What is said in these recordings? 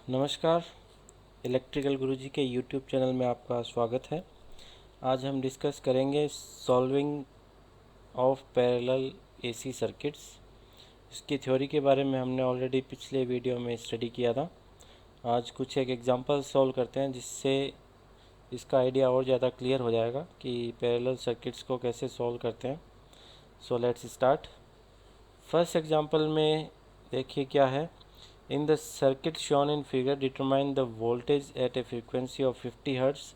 नमस्कार। इलेक्ट्रिकल गुरुजी के YouTube channel में आपका स्वागत है। आज हम डिस्कस करेंगे solving of parallel AC circuits. इसकी थ्योरी के बारे में हमने ऑलरेडी पिछले वीडियो में स्टडी किया था। आज कुछ एक एग्जांपल सॉल्व करते हैं जिससे इसका आइडिया और ज़्यादा क्लियर हो जाएगा कि पैरेलल सर्किट्स को कैसे सॉल्व करते हैं। So let's start. First example में देखिए क्या है। In the circuit shown in figure, determine the voltage at a frequency of 50 Hz।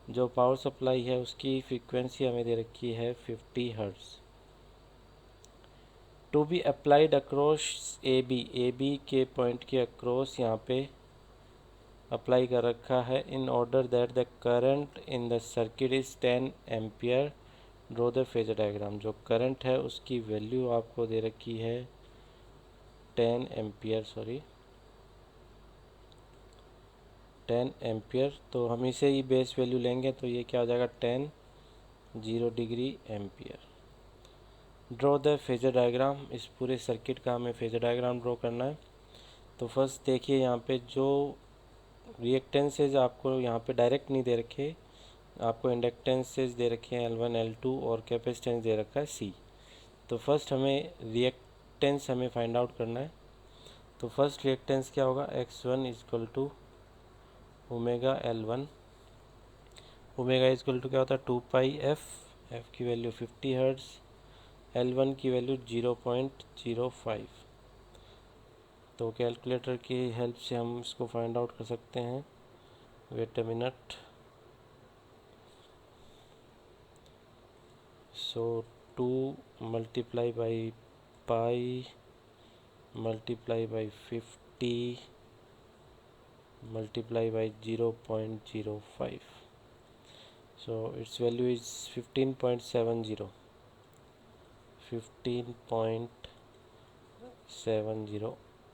जो पावर सप्लाई है उसकी फ्रीक्वेंसी हमें दे रखी है 50 Hz। To be applied across A B के पॉइंट के अक्रॉस यहाँ पे अप्लाई कर रखा है। In order that the current in the circuit is 10 ampere. Draw the phasor diagram. जो करंट है उसकी वैल्यू आपको दे रखी है 10 एम्पियर। तो हम इसे ही बेस वैल्यू लेंगे तो ये क्या हो जाएगा 10 0 degree ampere. Draw the phasor diagram. इस पूरे सर्किट का हमें फेजर डायग्राम ड्रॉ करना है। तो फर्स्ट देखिए यहाँ पे जो रिएक्टेंसेज आपको यहाँ पे डायरेक्ट नहीं दे रखे, आपको इंडक्टेंसेज दे रखे हैं L1 L2 और कैपेसिटेंस दे रखा है C। तो फर्स्ट हमें रिएक्टेंस हमें फाइंड आउट करना है। तो फर्स्ट रिएक्टेंस क्या होगा, X1 equal to omega L1। Omega equal to क्या होता है 2 पाई एफ की वैल्यू 50 हर्ट्ज, L1 की वैल्यू 0.05। तो कैलकुलेटर की हेल्प से हम इसको फाइंड आउट कर सकते हैं। Wait a minute. So 2 multiply by pi multiply by 50 multiply by 0.05। So its value is 15.70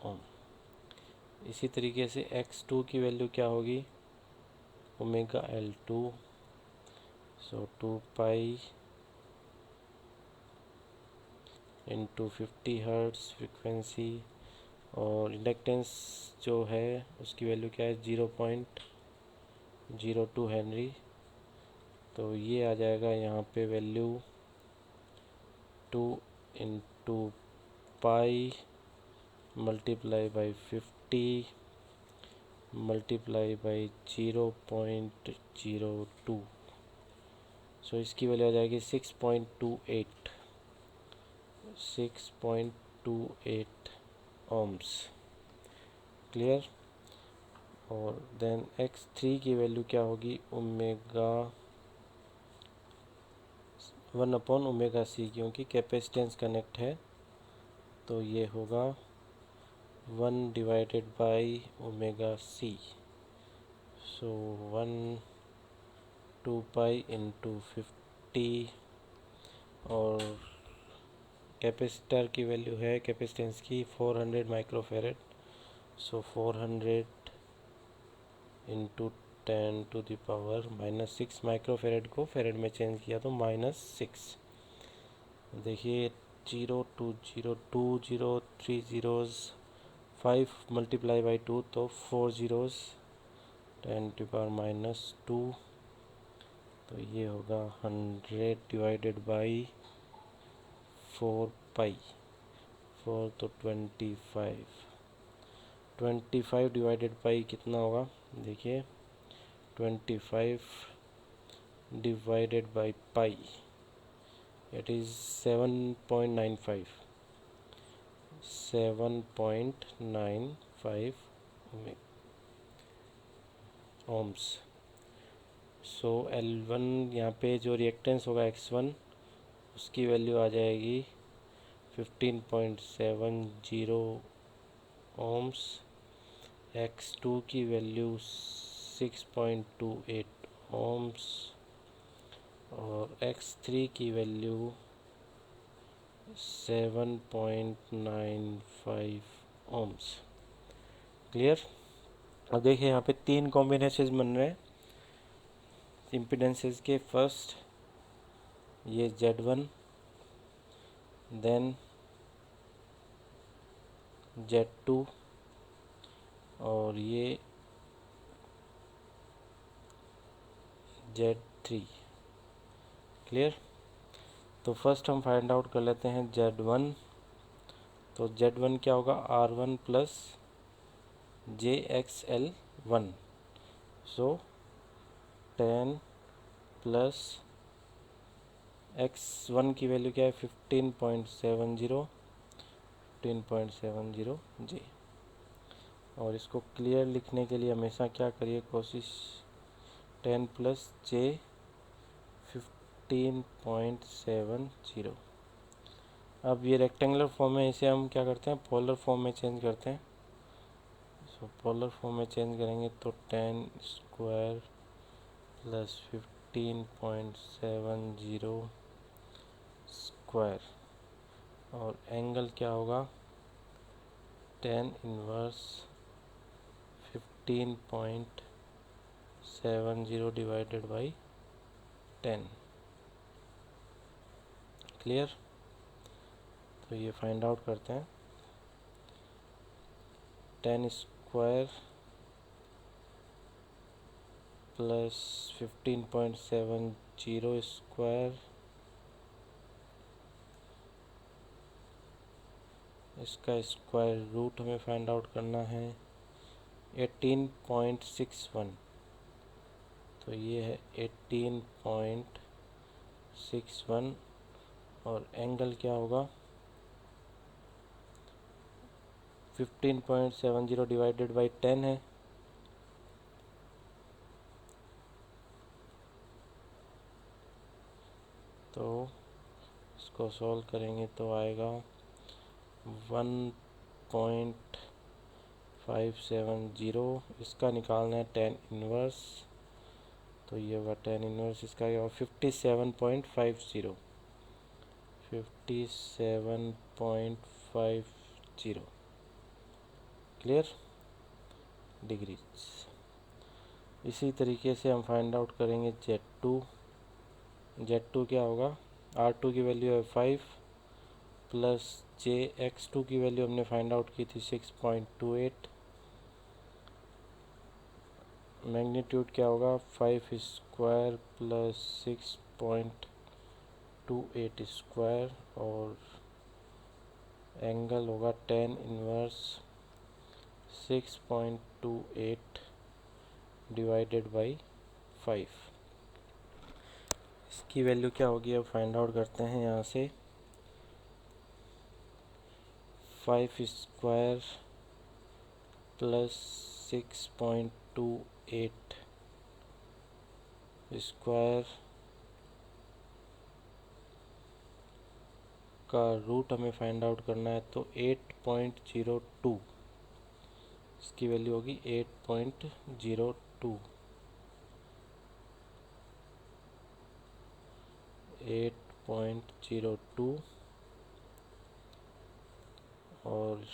ohm. इसी तरीके से x2 की वैल्यू क्या होगी, omega L2। So 2 pi into 50 hertz frequency, और इंडक्टेंस जो है उसकी वैल्यू क्या है 0.02 हेनरी। तो ये आ जाएगा यहाँ पे value 2 into pi multiply by 50 multiply by 0.02। सो इसकी वैल्यू आ जाएगी 6.28 ओम्स। क्लियर। और देन x3 की वैल्यू क्या होगी, ओमेगा 1/ओमेगा c, क्योंकि कैपेसिटेंस कनेक्ट है तो ये होगा 1 divided by omega c। So 2 pi into 50, और कैपेसिटर की वैल्यू है कैपेसिटेंस की 400 माइक्रोफेरेड। सो 400 इंटू 10⁻⁻6 माइक्रोफेरेड को फेरेड में चेंज किया तो -6। देखिए 0 2 0 2 0 3 zeros, 5 मल्टीप्लाई बाई 2 तो 4 zeros, 10⁻²। तो ये होगा 100 डिवाइडेड बाई 4 पाई, 4 तो 25 डिवाइडेड बाई कितना होगा, देखिए 25 divided by pi, it is 7.95 ohms. So L1 यहाँ पे जो रिएक्टेंस होगा X1 उसकी वैल्यू आ जाएगी 15.70 ओम्स। X2 की वैल्यू 6.28 ओम्स, और X3 की वैल्यू 7.95 ओम्स। क्लियर। अब देखिए यहाँ पे 3 कॉम्बिनेशन बन रहे हैं इम्पीडेंसेस के। फर्स्ट ये Z1, देन Z2 और ये Z3। क्लियर। तो फर्स्ट हम फाइंड आउट कर लेते हैं Z1। तो Z1 क्या होगा, R1 प्लस JXL1। सो 10 प्लस X1 की वैल्यू क्या है, 15.70 J। और इसको क्लियर लिखने के लिए हमेशा क्या करिए कोशिश, 10 प्लस J 15.70। अब ये रेक्टेंगुलर फॉर्म में, इसे हम क्या करते हैं, पोलर फॉर्म में चेंज करते हैं। सो पोलर फॉर्म में चेंज करेंगे तो 10 स्क्वायर प्लस 15.70 स्क्वायर, और एंगल क्या होगा, 10 इनवर्स 15.70 डिवाइडेड बाई 10। क्लियर। तो ये फाइंड आउट करते हैं, 10 स्क्वायर प्लस 15.70 स्क्वायर, इसका स्क्वायर रूट हमें फाइंड आउट करना है 18.61। तो ये है 18.61, और एंगल क्या होगा, 15.70 डिवाइडेड बाई 10 है। तो इसको सॉल्व करेंगे तो आएगा 1.570। इसका निकालना है 10 इनवर्स, तो ये होगा 10 इनवर्स इसका, और 57.50, 57.50। Clear degrees. इसी तरीके से हम फाइंड आउट करेंगे Z2। Z2 क्या होगा, R2 की वैल्यू है 5 प्लस JX2 की वैल्यू हमने फाइंड आउट की थी 6.28। मैग्नीट्यूड क्या होगा, 5 स्क्वायर प्लस 6.28 स्क्वायर, और एंगल होगा 10 इनवर्स 6.28 डिवाइडेड बाई 5। इसकी वैल्यू क्या होगी, अब फाइंड आउट करते हैं यहाँ से। 5 स्क्वायर प्लस 6.28 स्क्वायर का रूट हमें फाइंड आउट करना है, तो 8.02। इसकी वैल्यू होगी 8.02। 8.02, और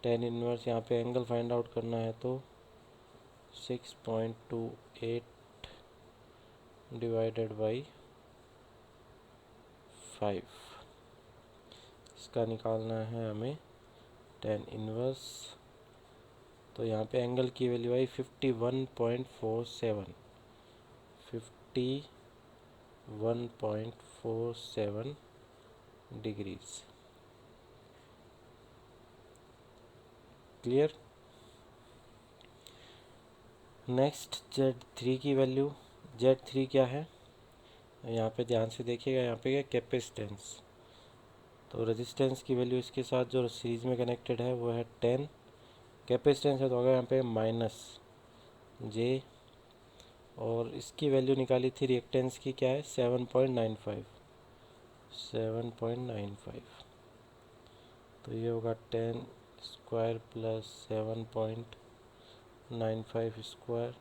10 इनवर्स यहाँ पे एंगल फाइंड आउट करना है, तो 6.28 डिवाइडेड बाई 5। इसका निकालना है हमें 10 इनवर्स। तो यहाँ पे एंगल की वैल्यू आई 51.47, 51.47 डिग्रीज। क्लियर। नेक्स्ट Z3 की वैल्यू। Z3 क्या है, यहाँ पे ध्यान से देखिएगा, यहाँ पे क्या कैपेसिटेंस। तो रेजिस्टेंस की वैल्यू इसके साथ जो सीरीज में कनेक्टेड है वो है 10। कैपेसिटेंस है तो होगा यहाँ पे -J, और इसकी वैल्यू निकाली थी रिएक्टेंस की, क्या है 7.95, 7.95। तो ये होगा 10 स्क्वायर प्लस 7.95 स्क्वायर,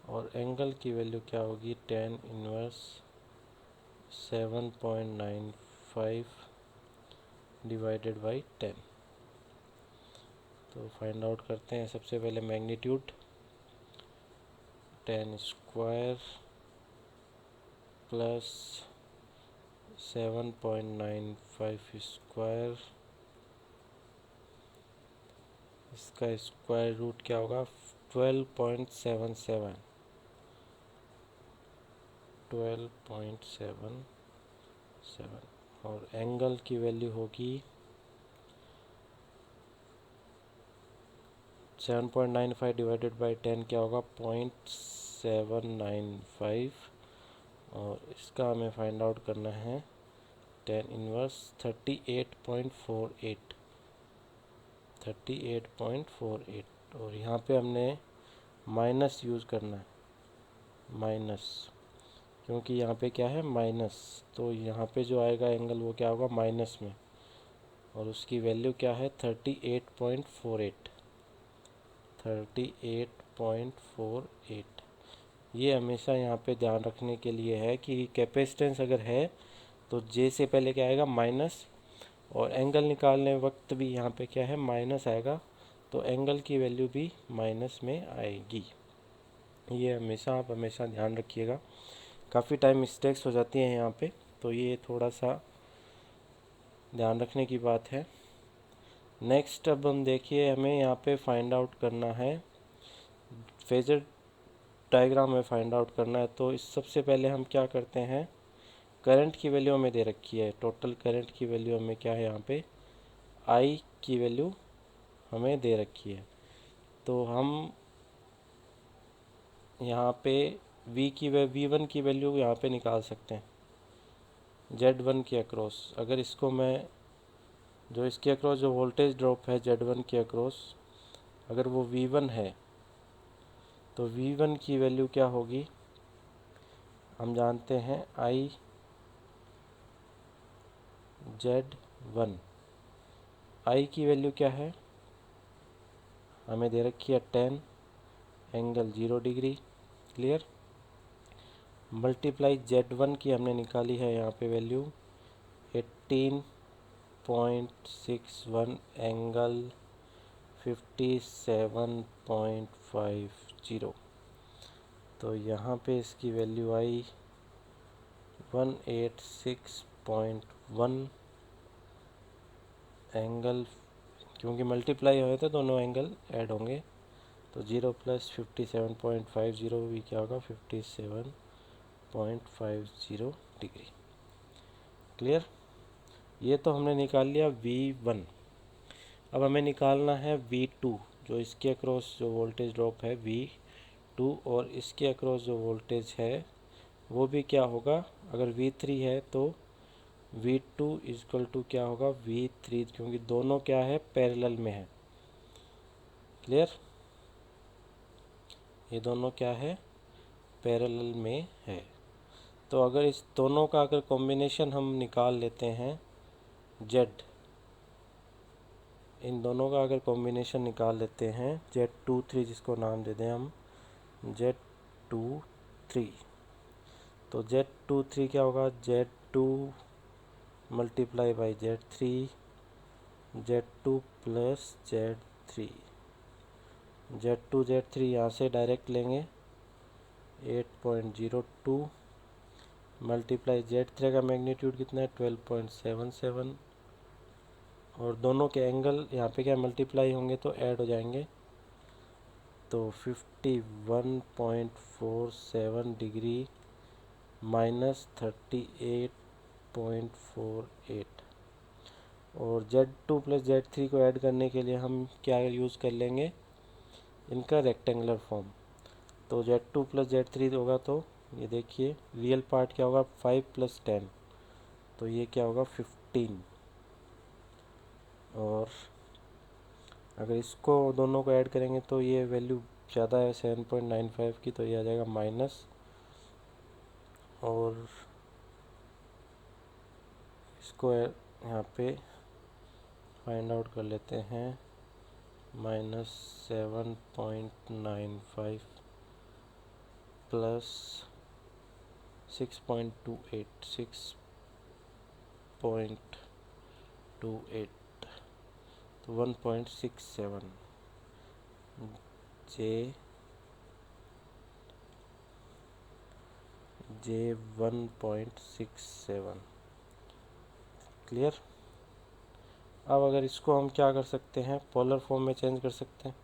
और एंगल की वैल्यू क्या होगी, 10 इनवर्स 7.95 डिवाइडेड बाई 10। तो फाइंड आउट करते हैं सबसे पहले मैग्नीट्यूड, 10 स्क्वायर प्लस 7.95 स्क्वायर इसका स्क्वायर रूट क्या होगा 12.77 और एंगल की वैल्यू होगी 7.95 डिवाइडेड बाई 10 क्या होगा 0.795 और इसका हमें फाइंड आउट करना है 38.48 और यहाँ पे हमने माइनस यूज़ करना है माइनस, क्योंकि यहाँ पे क्या है माइनस, तो यहाँ पे जो आएगा एंगल वो क्या होगा माइनस में, और उसकी वैल्यू क्या है 38.48। ये हमेशा यहाँ पे ध्यान रखने के लिए है कि कैपेसिटेंस अगर है तो जे से पहले क्या आएगा माइनस, और एंगल निकालने वक्त भी यहाँ पे क्या है माइनस आएगा, तो एंगल की वैल्यू भी माइनस में आएगी। ये हमेशा आप हमेशा ध्यान रखिएगा, काफ़ी टाइम मिस्टेक्स हो जाती हैं यहाँ पे, तो ये थोड़ा सा ध्यान रखने की बात है। नेक्स्ट अब हम देखिए, हमें यहाँ पे फाइंड आउट करना है फेजर डायग्राम में फाइंड आउट करना है। तो इस सबसे पहले हम क्या करते हैं, करंट की वैल्यू हमें दे रखी है, टोटल करंट की वैल्यू हमें क्या है यहाँ पे आई की वैल्यू हमें दे रखी है। तो हम यहाँ पे V1 की वैल्यू यहाँ पे निकाल सकते हैं Z1 के अक्रॉस। अगर इसको मैं जो इसके अक्रॉस जो वोल्टेज ड्रॉप है Z1 के अक्रॉस, अगर वो V1 है तो V1 की वैल्यू क्या होगी, हम जानते हैं I Z1। I की वैल्यू क्या है, हमें दे रखी है 10 angle 0 degree, clear. Multiply Z1 की हमने निकाली है यहाँ पे वैल्यू 18.61 एंगल 57.50। तो यहाँ पे इसकी वैल्यू आई 186.1 एंगल, क्योंकि मल्टीप्लाई हुए तो दोनों एंगल ऐड होंगे, तो 0 प्लस 57.50 भी क्या होगा 57.50 डिग्री, क्लियर। ये तो हमने निकाल लिया V1। अब हमें निकालना है V2, जो इसके अक्रॉस जो वोल्टेज ड्रॉप है V2, और इसके अक्रॉस जो वोल्टेज है वो भी क्या होगा, अगर V3 है तो V2 इक्वल टू क्या होगा V3, क्योंकि दोनों क्या है पैरेलल में है, क्लियर। ये दोनों क्या है पैरेलल में है। तो अगर इस दोनों का अगर कॉम्बिनेशन हम निकाल लेते हैं Z, इन दोनों का अगर कॉम्बिनेशन निकाल लेते हैं Z23, जिसको नाम दे दें हम Z23, तो Z23 क्या होगा Z2 multiply by Z3, Z2 plus Z3, Z3 यहाँ से डायरेक्ट लेंगे 8.02 मल्टीप्लाई Z3 का मैग्नीट्यूड कितना है 12.77, और दोनों के एंगल यहाँ पे क्या मल्टीप्लाई होंगे तो ऐड हो जाएंगे, तो 51.47 डिग्री माइनस 38.48। और Z2 प्लस Z3 को ऐड करने के लिए हम क्या यूज़ कर लेंगे, इनका रेक्टेंगुलर फॉर्म। तो Z2 प्लस Z3 होगा, तो ये देखिए रियल पार्ट क्या होगा 5 प्लस 10, तो ये क्या होगा 15, और अगर इसको दोनों को ऐड करेंगे तो ये वैल्यू ज़्यादा है 7.95 की, तो ये आ जाएगा माइनस, और इसको यहाँ पे फाइंड आउट कर लेते हैं -7.95 प्लस 6.28 तो 1.67 जे 1.67, क्लियर। अब अगर इसको हम क्या कर सकते हैं, पोलर फॉर्म में चेंज कर सकते हैं,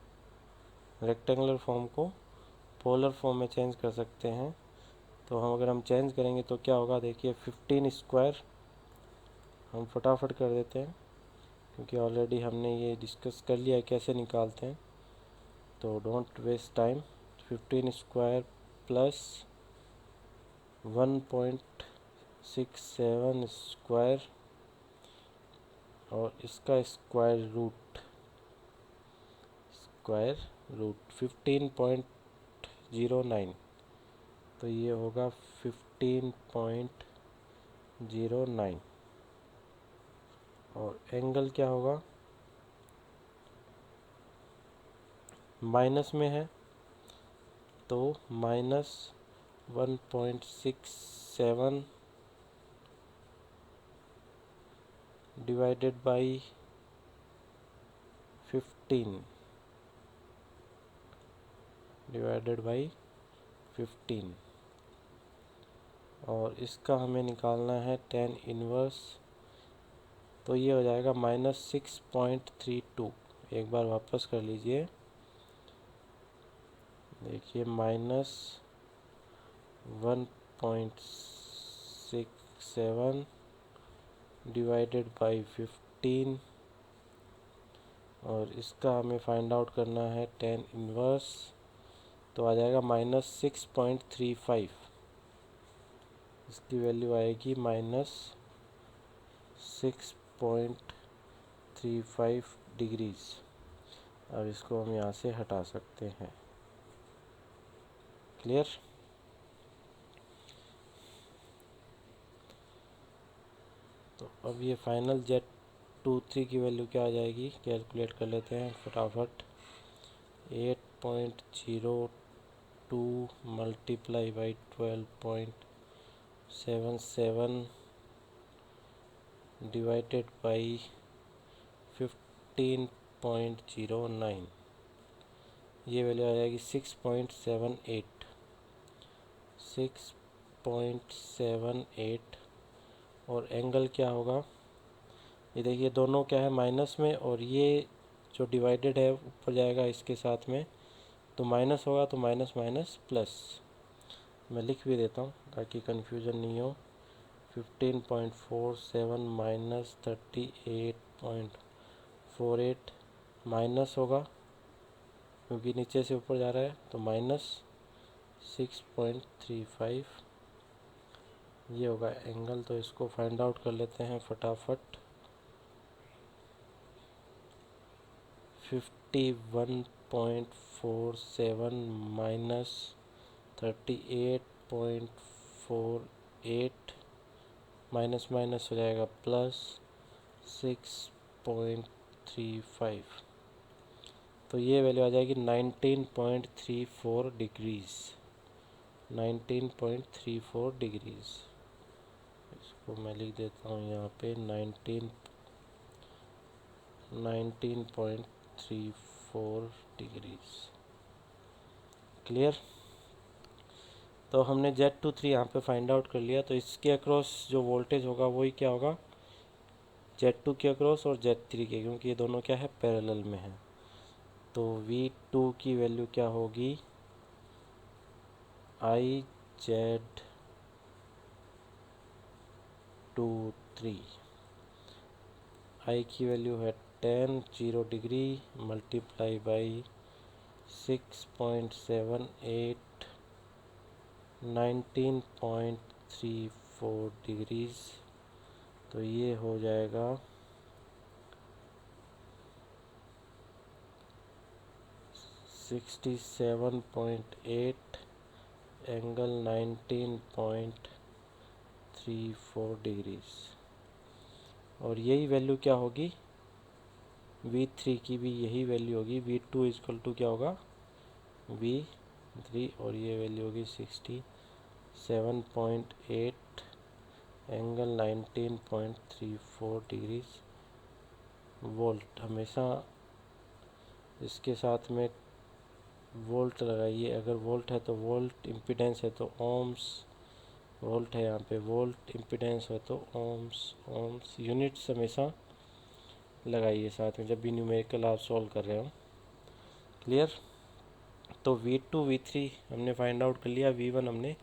रेक्टेंगुलर फॉर्म को पोलर फॉर्म में चेंज कर सकते हैं। तो अगर हम चेंज करेंगे तो क्या होगा, देखिए 15 स्क्वायर हम फटाफट कर देते हैं क्योंकि ऑलरेडी हमने ये डिस्कस कर लिया है कैसे निकालते हैं, तो don't waste time. 15 square plus 1.67 square और इसका स्क्वायर रूट 15.09, तो ये होगा 15.09। और एंगल क्या होगा, माइनस में है तो -1.67 डिवाइडेड बाई 15 और इसका हमें निकालना है tan इनवर्स, तो ये हो जाएगा -6.32। एक बार वापस कर लीजिए, देखिए -1.67 डिवाइडेड बाई 15 और इसका हमें फाइंड आउट करना है tan इनवर्स, तो आ जाएगा -6.35। इसकी वैल्यू आएगी -6.35 डिग्रीज। अब इसको हम यहाँ से हटा सकते हैं। क्लियर। तो अब ये फाइनल Z23 की वैल्यू क्या आ जाएगी, कैलकुलेट कर लेते हैं फटाफट। 8.02 मल्टीप्लाई बाई 12.77 डिवाइडेड बाई 15.09, ये वैल्यू आ जाएगी 6.78। और एंगल क्या होगा, ये देखिए दोनों क्या है माइनस में, और ये जो डिवाइडेड है ऊपर जाएगा इसके साथ में, तो माइनस होगा तो माइनस माइनस प्लस। मैं लिख भी देता हूँ ताकि कन्फ्यूज़न नहीं हो। 15.47 माइनस 38.48 माइनस होगा क्योंकि नीचे से ऊपर जा रहा है, तो -6.35 ये होगा एंगल। तो इसको फाइंड आउट कर लेते हैं फटाफट। 51.47 माइनस 38.48 माइनस माइनस हो जाएगा प्लस 6.35, तो ये वैल्यू आ जाएगी 19.34 डिग्रीज। 19.34 डिग्रीज, इसको मैं लिख देता हूँ यहाँ पे 19.34 डिग्रीज। क्लियर। तो हमने Z23 यहाँ पे फाइंड आउट कर लिया। तो इसके अक्रॉस जो वोल्टेज होगा वही क्या होगा, Z2 के अक्रॉस और Z3 के, क्योंकि ये दोनों क्या है पैरेलल में है। तो V2 की वैल्यू क्या होगी, IZ23, I की वैल्यू है 10 0 डिग्री मल्टीप्लाई बाई 6.78 19.34 डिग्रीज, तो ये हो जाएगा 67.8 एंगल 19.34 डिग्रीज। और यही वैल्यू क्या होगी, V3 की भी यही वैल्यू होगी। V2 इक्वल टू क्या होगा, V3, और ये वैल्यू होगी 67.8 एंगल 19.34 डिग्रीज वोल्ट। हमेशा इसके साथ में वोल्ट लगाइए, अगर वोल्ट है तो वोल्ट, इम्पीडेंस है तो ओम्स, वोल्ट है यहाँ पे, वोल्ट इम्पीडेंस है तो ओम्स। यूनिट्स हमेशा लगाइए साथ में जब भी न्यूमेरिकल आप सॉल्व कर रहे हो। क्लियर। तो V2 V3 हमने फाइंड आउट कर लिया, V1 हमने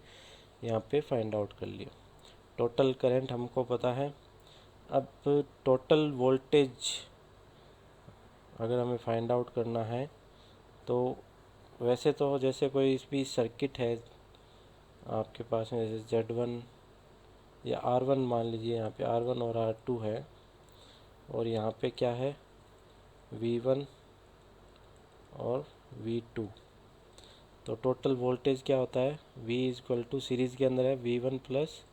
यहाँ पे फाइंड आउट कर लिया। टोटल करंट हमको पता है। अब टोटल वोल्टेज अगर हमें फाइंड आउट करना है तो वैसे तो जैसे कोई भी सर्किट है आपके पास में, जैसे Z1 या R1 मान लीजिए, यहाँ पे R1 और R2 है और यहाँ पे क्या है V1 और V2। तो टोटल वोल्टेज क्या होता है V is equal to, series के अंदर है V1 प्लस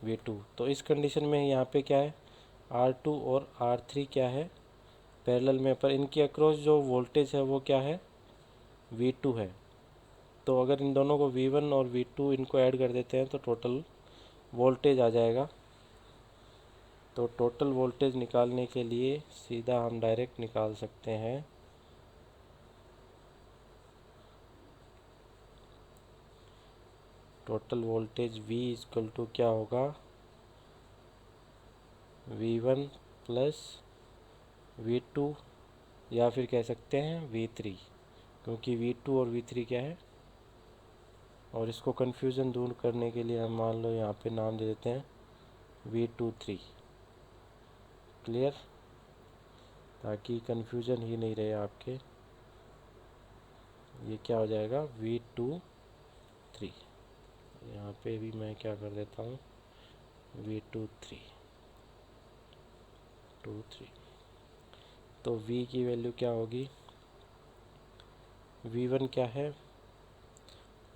V2। तो इस कंडीशन में यहाँ पे क्या है R2 और R3 क्या है पैरेलल में, पर इनके अक्रॉस जो वोल्टेज है वो क्या है V2 है। तो अगर इन दोनों को V1 और V2 इनको ऐड कर देते हैं तो टोटल वोल्टेज आ जाएगा। तो टोटल वोल्टेज निकालने के लिए सीधा हम डायरेक्ट निकाल सकते हैं total voltage V equal to क्या होगा V1 प्लस V2 या फिर कह सकते हैं V3, क्योंकि V2 और V3 क्या है। और इसको कन्फ्यूज़न दूर करने के लिए हम मान लो यहाँ पे नाम दे देते हैं V23। क्लियर, ताकि कन्फ्यूज़न ही नहीं रहे आपके। ये क्या हो जाएगा V23। यहाँ पे भी मैं क्या कर देता हूँ V23। तो V की वैल्यू क्या होगी, V1 क्या है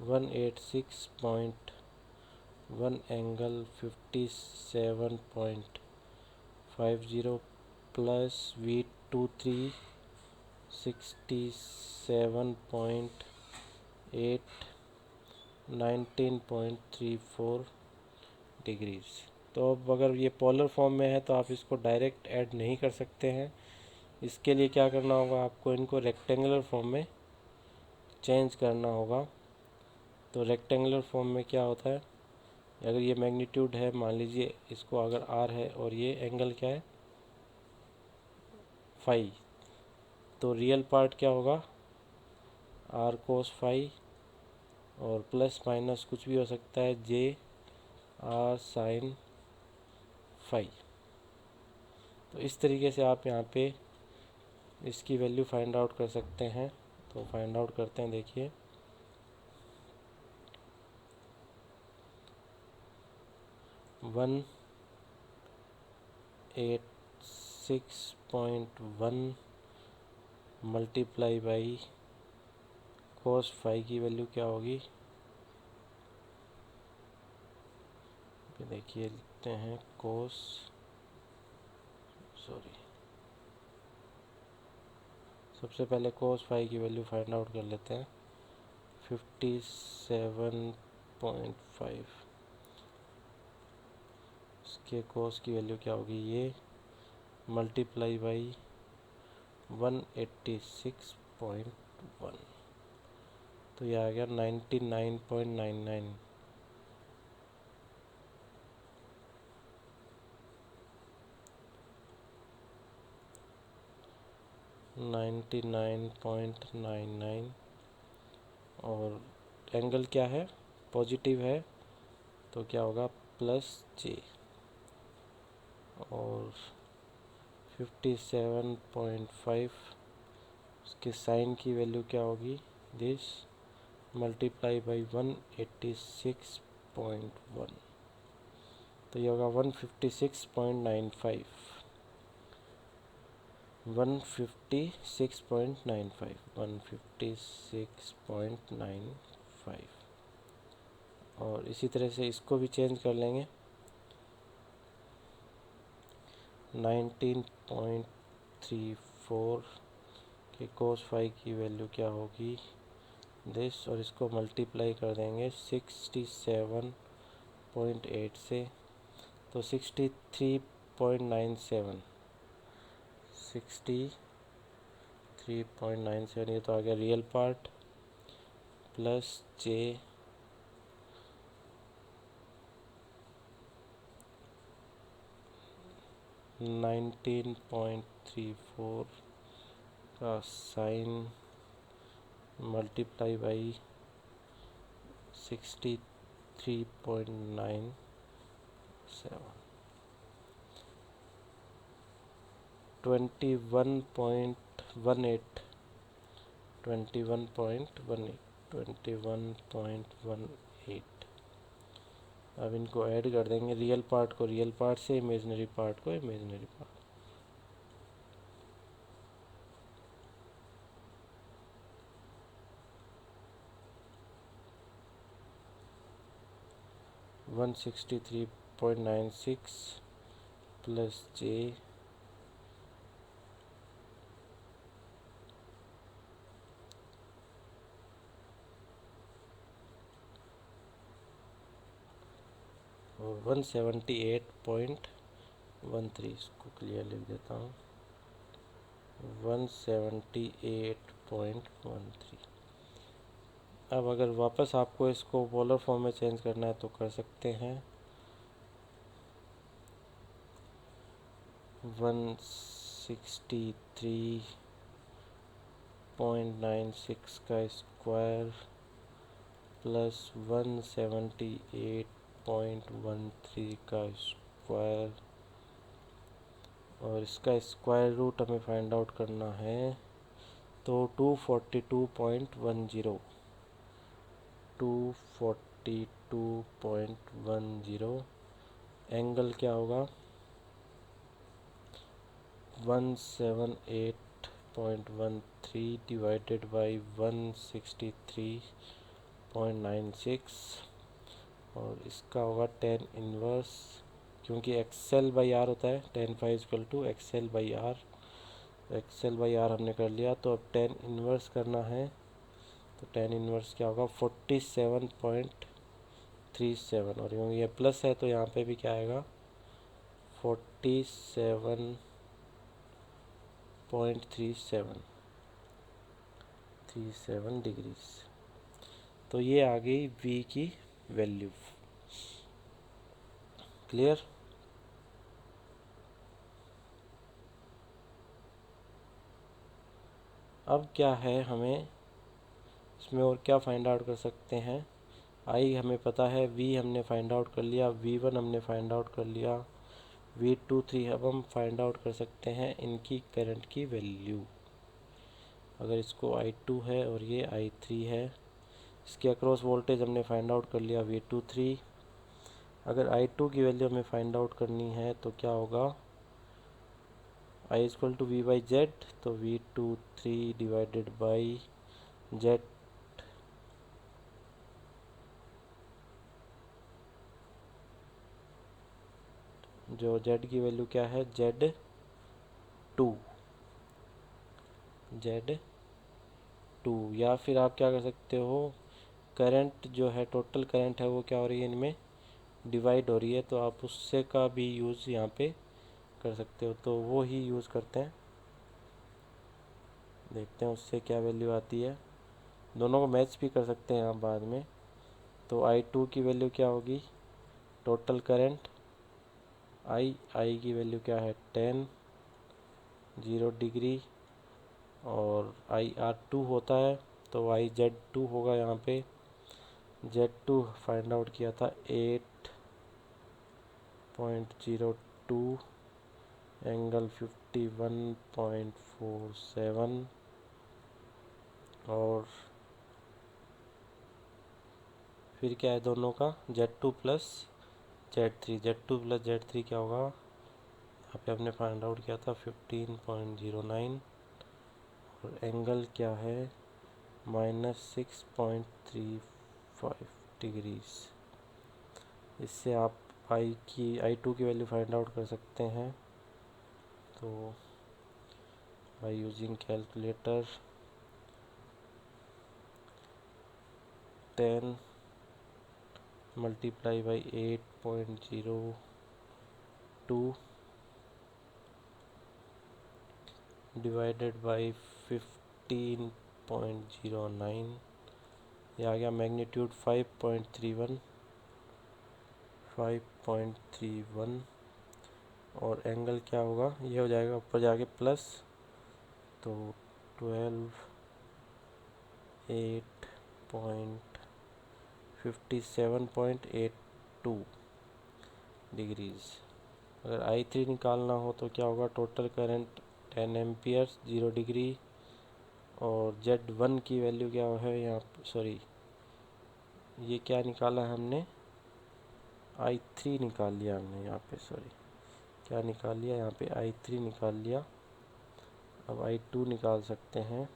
186.1 एंगल 57.50 प्लस V23 67.8 19.34 डिग्रीज। तो अब अगर ये पोलर फॉर्म में है तो आप इसको डायरेक्ट ऐड नहीं कर सकते हैं। इसके लिए क्या करना होगा, आपको इनको रेक्टेंगुलर फॉर्म में चेंज करना होगा। तो रेक्टेंगुलर फॉर्म में क्या होता है, अगर ये मैग्नीट्यूड है मान लीजिए, इसको अगर R है और ये एंगल क्या है फाई, तो रियल पार्ट क्या होगा R कोस फाई और प्लस माइनस कुछ भी हो सकता है J R साइन फाई। तो इस तरीके से आप यहाँ पे इसकी वैल्यू फाइंड आउट कर सकते हैं। तो फाइंड आउट करते हैं, देखिए 186.1 मल्टीप्लाई बाई कोस फाई की वैल्यू क्या होगी, देखिए लिखते हैं कोस, सबसे पहले कोस फाई की वैल्यू फाइंड आउट कर लेते हैं 57.5। इसके कोस की वैल्यू क्या होगी, ये मल्टीप्लाई बाई 186.1, तो ये आ गया 99.99। 99.99 और एंगल क्या है पॉजिटिव है, तो क्या होगा प्लस J और 57.5 उसके साइन की वैल्यू क्या होगी दिस मल्टीप्लाई बाई 186.1, तो ये होगा 156.95। 156.95 और इसी तरह से इसको भी चेंज कर लेंगे 19.34 के कोस फाई की वैल्यू क्या होगी दिस, और इसको मल्टीप्लाई कर देंगे 67.8 से, तो 63.97 ये तो आ गया रियल पार्ट प्लस J 19.34 का साइन मल्टीप्लाई बाई 63.97 21.18 अब इनको ऐड कर देंगे, रियल पार्ट को रियल पार्ट से, इमेजिनरी पार्ट को इमेजिनरी पार्ट। वन 163.96 प्लस जे 178.13, इसको क्लियर लिख देता हूँ 178.13। अब अगर वापस आपको इसको पोलर फॉर्म में चेंज करना है तो कर सकते हैं। 163.96 का स्क्वायर प्लस 178.13 का स्क्वायर, और इसका स्क्वायर रूट हमें फाइंड आउट करना है, तो 242.10 एंगल क्या होगा 178.13 डिवाइडेड बाई 163.96, और इसका होगा tan इनवर्स, क्योंकि एक्सएल बाई आर होता है, tan five equal to XL by R, XL by R हमने कर लिया। तो अब tan इनवर्स करना है, तो tan इनवर्स क्या होगा 47.37, और क्योंकि ये प्लस है तो यहाँ पे भी क्या आएगा 47.37 डिग्रीज। तो ये आ गई v की वैल्यू। क्लियर? अब क्या है, हमें इसमें और क्या फाइंड आउट कर सकते हैं। आई हमें पता है, वी हमने फाइंड आउट कर लिया, V1 हमने फाइंड आउट कर लिया, V2 3। अब हम फाइंड आउट कर सकते हैं इनकी करंट की वैल्यू। अगर इसको I2 है और ये I3 है, इसके अक्रॉस वोल्टेज हमने फाइंड आउट कर लिया V2 3। अगर I2 की वैल्यू हमें फाइंड आउट करनी है तो क्या होगा, I equal to V by Z, तो V2 3 डिवाइडेड बाई जेड, जो जेड की वैल्यू क्या है Z2, या फिर आप क्या कर सकते हो, करंट जो है टोटल करंट है वो क्या हो रही है, इनमें डिवाइड हो रही है, तो आप उससे का भी यूज़ यहाँ पे कर सकते हो। तो वो ही यूज़ करते हैं, देखते हैं उससे क्या वैल्यू आती है। दोनों को मैच भी कर सकते हैं आप बाद में। तो I2 की वैल्यू क्या होगी, टोटल करंट I की वैल्यू क्या है 10 0 डिग्री, और IR2 होता है, तो IZ2 होगा यहाँ पे। Z2 फाइंड आउट किया था 8.02 एंगल 51.47, और फिर क्या है दोनों का Z2 प्लस Z3 क्या होगा, यहाँ पे हमने फाइंड आउट किया था 15.09, और एंगल क्या है -6.35 डिग्रीज। इससे आप I2 की वैल्यू फाइंड आउट कर सकते हैं। तो by using calculator 10 multiply by 8.02 divided by 15.09, ये आ गया मैग्नीट्यूड 5.31, और एंगल क्या होगा, ये हो जाएगा ऊपर जाके प्लस, तो 57.82 डिग्रीज। अगर I3 निकालना हो तो क्या होगा, टोटल करंट 10 एम्पियर्स 0 डिग्री, और Z1 की वैल्यू क्या है यहाँ, सॉरी ये क्या निकाला है हमने, I3 निकाल लिया हमने यहाँ पे, सॉरी क्या निकाल लिया यहाँ पे, I3 निकाल लिया। अब I2 निकाल सकते हैं।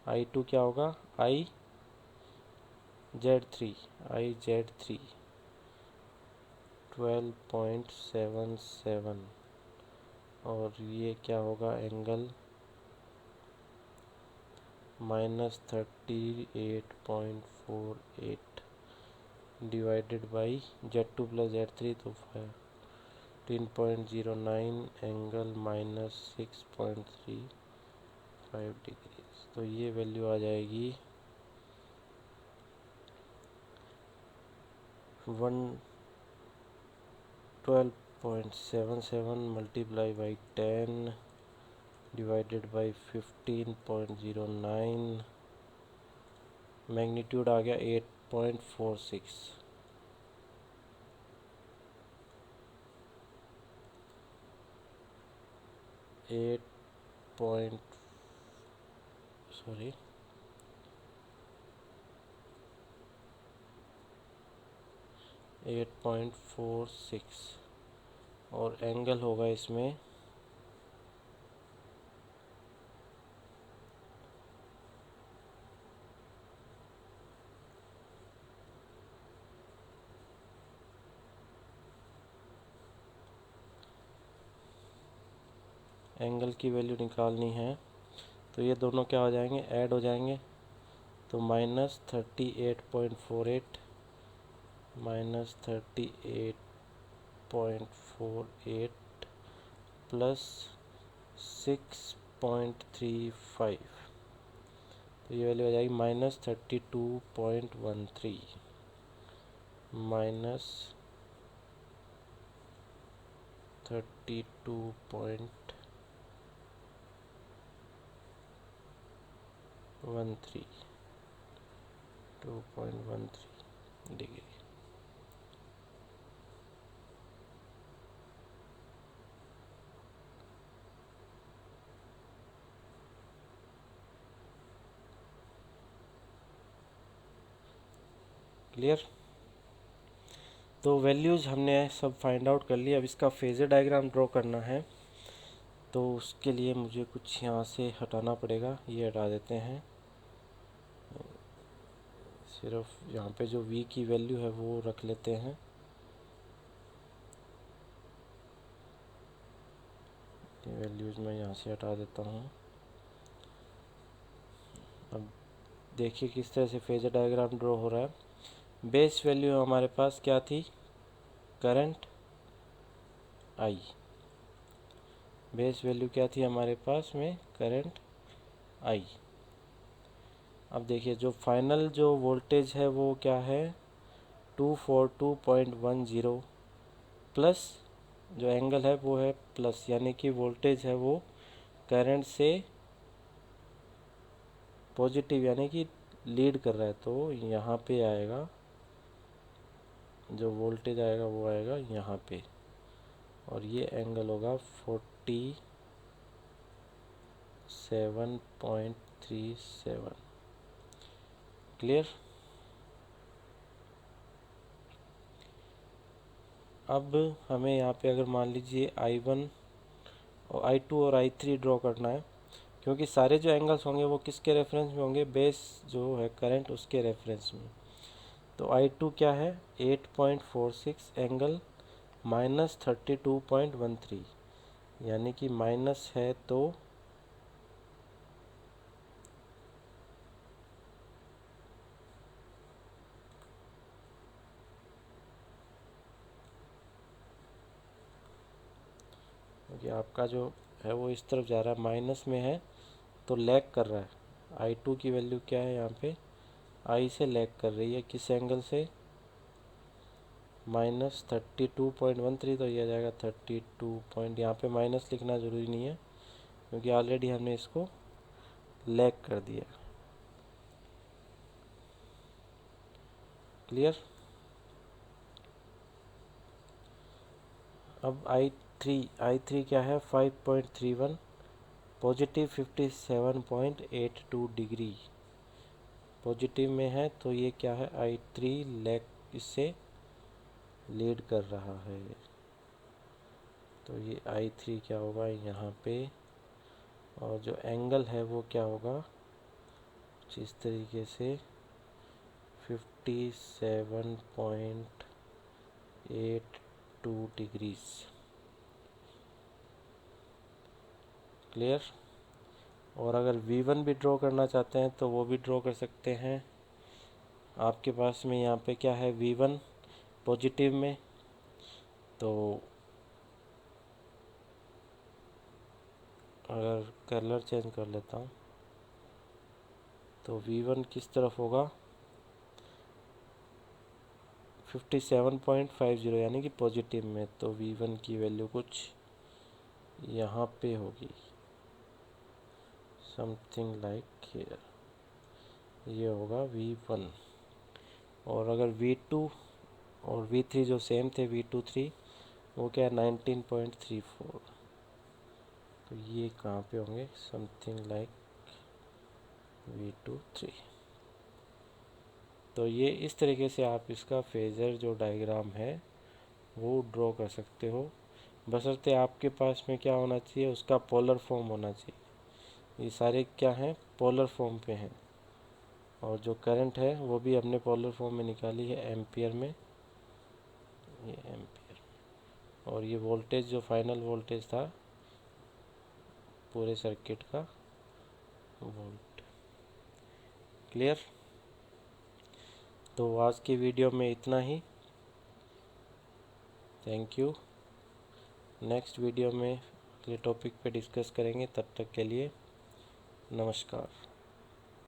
I2 क्या होगा, IZ3 12.77, और ये क्या होगा angle -38.48 divided by Z2 plus Z3, तो 15.09 एंगल -6.35 डिग्रीज। तो ये वैल्यू आ जाएगी 112.77 multiply by 10 divided by 15.09, magnitude आ गया 8.46। 8 पॉइंट सॉरी 8.46, और एंगल होगा इसमें एंगल की वैल्यू निकालनी है, तो ये दोनों क्या हो जाएंगे, ऐड हो जाएंगे, तो -38.48 -38.48 प्लस 6.35, तो ये वैल्यू हो जाएगी -32.13 -32.13 2.13 डिग्री। क्लियर। तो वैल्यूज़ हमने सब फाइंड आउट कर लिया। अब इसका फेजर डायग्राम ड्रॉ करना है, तो उसके लिए मुझे कुछ यहाँ से हटाना पड़ेगा। ये हटा देते हैं, सिर्फ यहाँ पे जो v की वैल्यू है वो रख लेते हैं। ये वैल्यूज़ मैं यहाँ से हटा देता हूँ। अब देखिए किस तरह से फेजर डायग्राम ड्रॉ हो रहा है। बेस वैल्यू हमारे पास क्या थी, करंट I। बेस वैल्यू क्या थी हमारे पास में, करंट I। अब देखिए जो फाइनल जो वोल्टेज है वो क्या है, 242.10 प्लस जो एंगल है वो है प्लस, यानी कि वोल्टेज है वो करंट से पॉजिटिव यानी कि लीड कर रहा है। तो यहाँ पे आएगा जो वोल्टेज आएगा वो आएगा यहाँ पे, और ये एंगल होगा 47.37। क्लियर। अब हमें यहाँ पे अगर मान लीजिए I1 और I2 और I3 ड्रॉ करना है, क्योंकि सारे जो एंगल्स होंगे वो किसके रेफरेंस में होंगे, बेस जो है करंट उसके रेफरेंस में। तो I2 क्या है, 8.46 एंगल -32.13, यानी कि माइनस है तो क्योंकि आपका जो है वो इस तरफ जा रहा है, माइनस में है तो लैग कर रहा है। I2 की वैल्यू क्या है यहाँ पे, I से लैग कर रही है, किस एंगल से, -32.13, तो ये आ जाएगा 32 पॉइंट, यहाँ पे माइनस लिखना ज़रूरी नहीं है क्योंकि ऑलरेडी हमने इसको लैग कर दिया। क्लियर। अब I3 क्या है 5.31, पॉजिटिव 57.82 डिग्री पॉजिटिव में है, तो ये क्या है I3 लैग इससे लीड कर रहा है। तो ये I3 क्या होगा यहाँ पे, और जो एंगल है वो क्या होगा कुछ इस तरीके से 57.82 डिग्रीज। क्लियर। और अगर V1 भी ड्रॉ करना चाहते हैं तो वो भी ड्रॉ कर सकते हैं। आपके पास में यहाँ पे क्या है V1 पॉजिटिव में, तो अगर कलर चेंज कर लेता हूँ तो V1 किस तरफ होगा 57.50 यानी कि पॉजिटिव में, तो V1 की वैल्यू कुछ यहाँ पे होगी, समथिंग लाइक हियर, ये होगा V1। और अगर V2 और V3 जो सेम थे V2-3, वो क्या है 19.34, तो ये कहाँ पे होंगे समथिंग लाइक V2-3। तो ये इस तरीके से आप इसका फेज़र जो डायग्राम है वो ड्रॉ कर सकते हो, बशर्ते आपके पास में क्या होना चाहिए उसका पोलर फॉर्म होना चाहिए। ये सारे क्या हैं पोलर फॉर्म पे हैं, और जो करंट है वो भी हमने पोलर फॉर्म में निकाली है एम्पियर में, ये एम्पियर। और ये वोल्टेज जो फाइनल वोल्टेज था पूरे सर्किट का वोल्ट। क्लियर। तो आज की वीडियो में इतना ही। Thank you. नेक्स्ट वीडियो में अगले टॉपिक पे डिस्कस करेंगे, तब तक के लिए नमस्कार।